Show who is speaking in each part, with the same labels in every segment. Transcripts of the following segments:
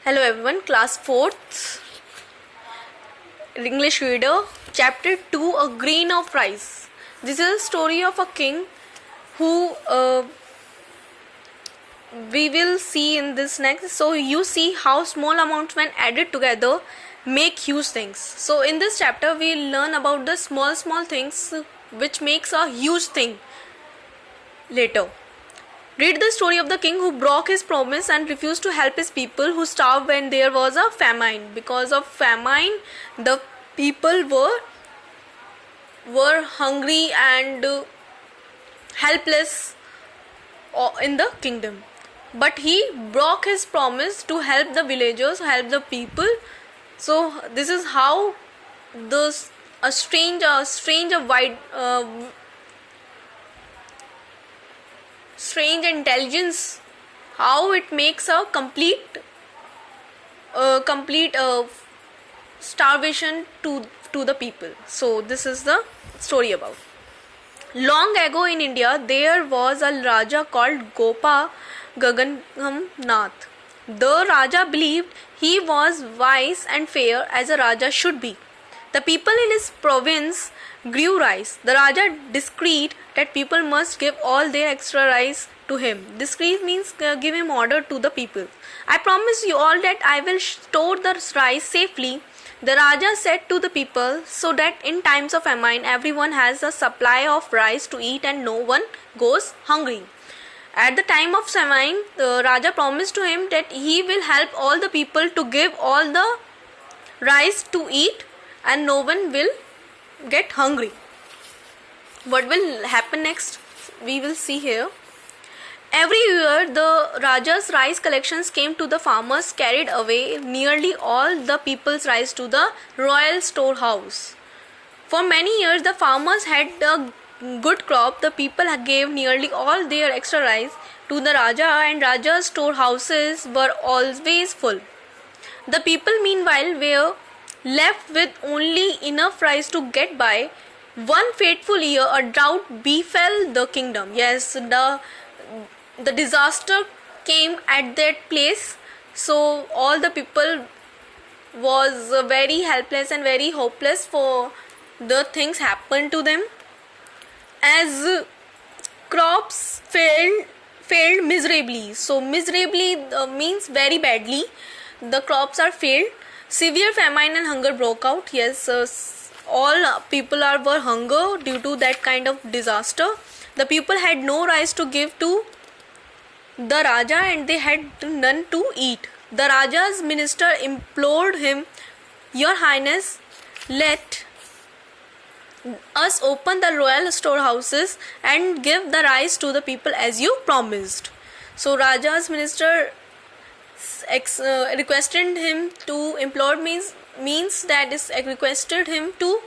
Speaker 1: Hello everyone, class 4th, English reader, chapter 2, A Grain of Rice. This is a story of a king who we will see in this next. So you see how small amounts when added together make huge things. So in this chapter we learn about the small things which makes a huge thing later. Read the story of the king who broke his promise and refused to help his people who starved when there was a famine. Because of famine, the people were hungry and helpless in the kingdom. But he broke his promise to help the villagers, help the people. So this is how a strange intelligence, how it makes a complete starvation to the people. So this is the story about. Long ago in India there was a Raja called Gopa Gaganam Nath. The Raja believed he was wise and fair as a Raja should be. The people in his province grew rice. The Raja decreed that people must give all their extra rice to him. Decree means give him order to the people. I promise you all that I will store the rice safely, the Raja said to the people, so that in times of famine everyone has a supply of rice to eat and no one goes hungry. At the time of famine, the Raja promised to him that he will help all the people to give all the rice to eat and no one will get hungry. What will happen next? We will see here. Every year, the Raja's rice collections came to the farmers, carried away nearly all the people's rice to the royal storehouse. For many years, the farmers had a good crop. The people gave nearly all their extra rice to the Raja, and Raja's storehouses were always full. The people, meanwhile, were left with only enough rice to get by. One fateful year, a drought befell the kingdom. Yes, the disaster came at that place. So all the people was very helpless and very hopeless for the things happened to them. As crops failed miserably. So miserably means very badly. The crops are failed. Severe famine and hunger broke out. Yes, all people were hunger due to that kind of disaster. The people had no rice to give to the Raja and they had none to eat. The Raja's minister implored him, Your Highness, let us open the royal storehouses and give the rice to the people as you promised. So Raja's minister requested him to means that is requested him to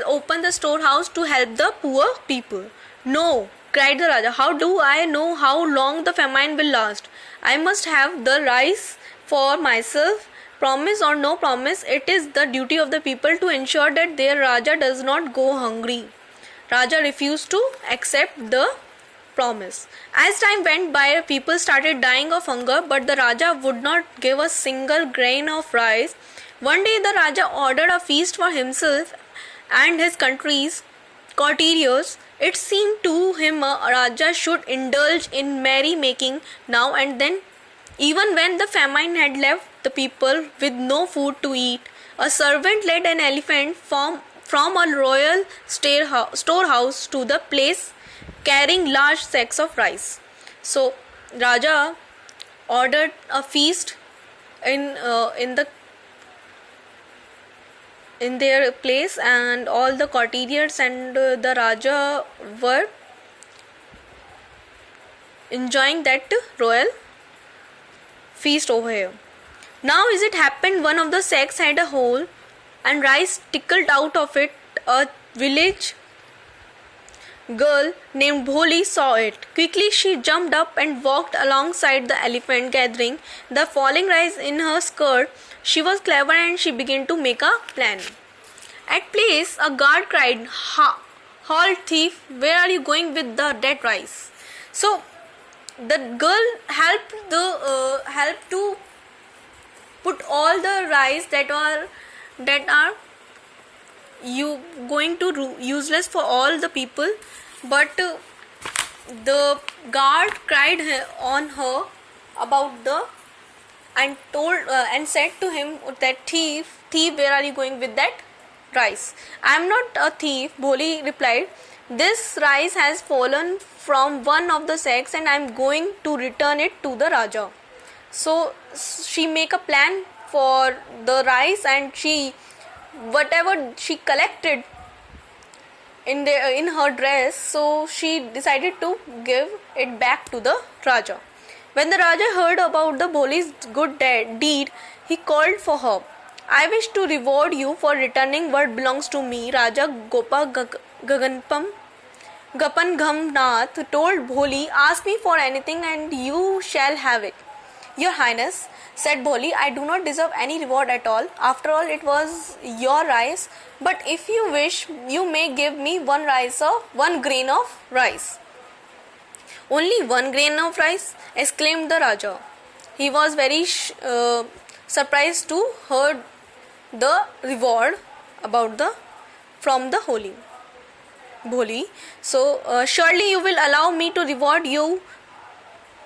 Speaker 1: open the storehouse to help the poor people. No, cried the Raja, how do I know how long the famine will last? I must have the rice for myself. Promise or no promise, it is the duty of the people to ensure that their Raja does not go hungry. Raja refused to accept the promise. As time went by, people started dying of hunger, but the Raja would not give a single grain of rice. One day the Raja ordered a feast for himself and his country's courtiers. It seemed to him a Raja should indulge in merry-making now and then. Even when the famine had left the people with no food to eat, a servant led an elephant from a royal storehouse to the place carrying large sacks of rice. So Raja ordered a feast in their place, and all the courtiers and the Raja were enjoying that royal feast over here. Now as it happened, one of the sacks had a hole and rice trickled out of it. A village girl named Bholi saw it. Quickly she jumped up and walked alongside the elephant, gathering the falling rice in her skirt. She was clever and she began to make a plan. At place, a guard cried, Halt, thief, where are you going with the dead rice? So the girl helped to put all the rice that are you going to useless for all the people. But the guard cried on her about the and told and said to him that thief, where are you going with that rice? I am not a thief, Bholi replied. This rice has fallen from one of the sacks and I am going to return it to the Raja. So she make a plan for the rice, and whatever she collected in her dress, so she decided to give it back to the Raja. When the Raja heard about the Bholi's good deed, he called for her. I wish to reward you for returning what belongs to me. Raja Gapangham Nath told Bholi, ask me for anything and you shall have it. Your Highness, said Bholi, I do not deserve any reward at all. After all, it was your rice. But if you wish, you may give me one grain of rice. Only 1 grain of rice? Exclaimed the Raja. He was very surprised to hear the reward from the Bholi. So, surely you will allow me to reward you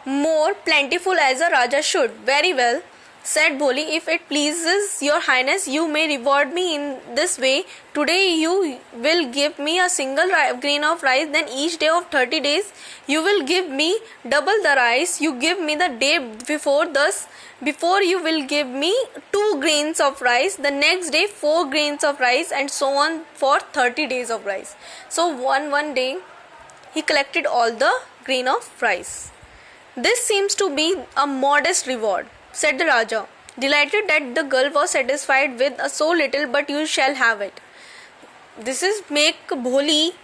Speaker 1: more plentiful as a Raja should. Very well, said Bholi, if it pleases your Highness, you may reward me in this way. Today you will give me a single grain of rice, then each day of 30 days you will give me double the rice you give me the day before. Thus, before you will give me 2 grains of rice, the next day 4 grains of rice, and so on for 30 days of rice. So one day he collected all the grain of rice. This seems to be a modest reward, said the Raja, delighted that the girl was satisfied with so little, but you shall have it. This is make Bholi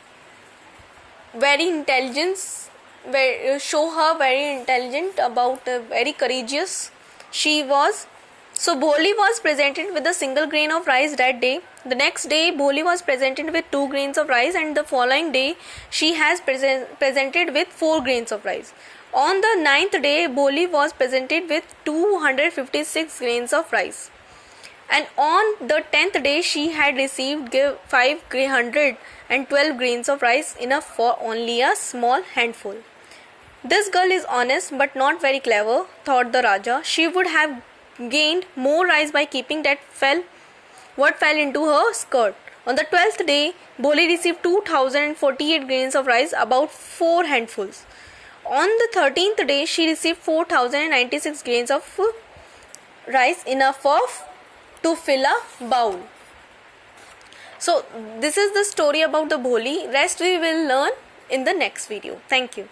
Speaker 1: very intelligent, show her very intelligent, very courageous she was. So Bholi was presented with a single grain of rice that day. The next day Bholi was presented with 2 grains of rice, and the following day she has presented with 4 grains of rice. On the 9th day, Bholi was presented with 256 grains of rice. And on the 10th day, she had received 512 grains of rice, enough for only a small handful. This girl is honest but not very clever, thought the Raja. She would have gained more rice by keeping what fell into her skirt. On the 12th day, Bholi received 2048 grains of rice, about 4 handfuls. On the 13th day, she received 4096 grains of rice, enough to fill a bowl. So, this is the story about the Bholi. Rest we will learn in the next video. Thank you.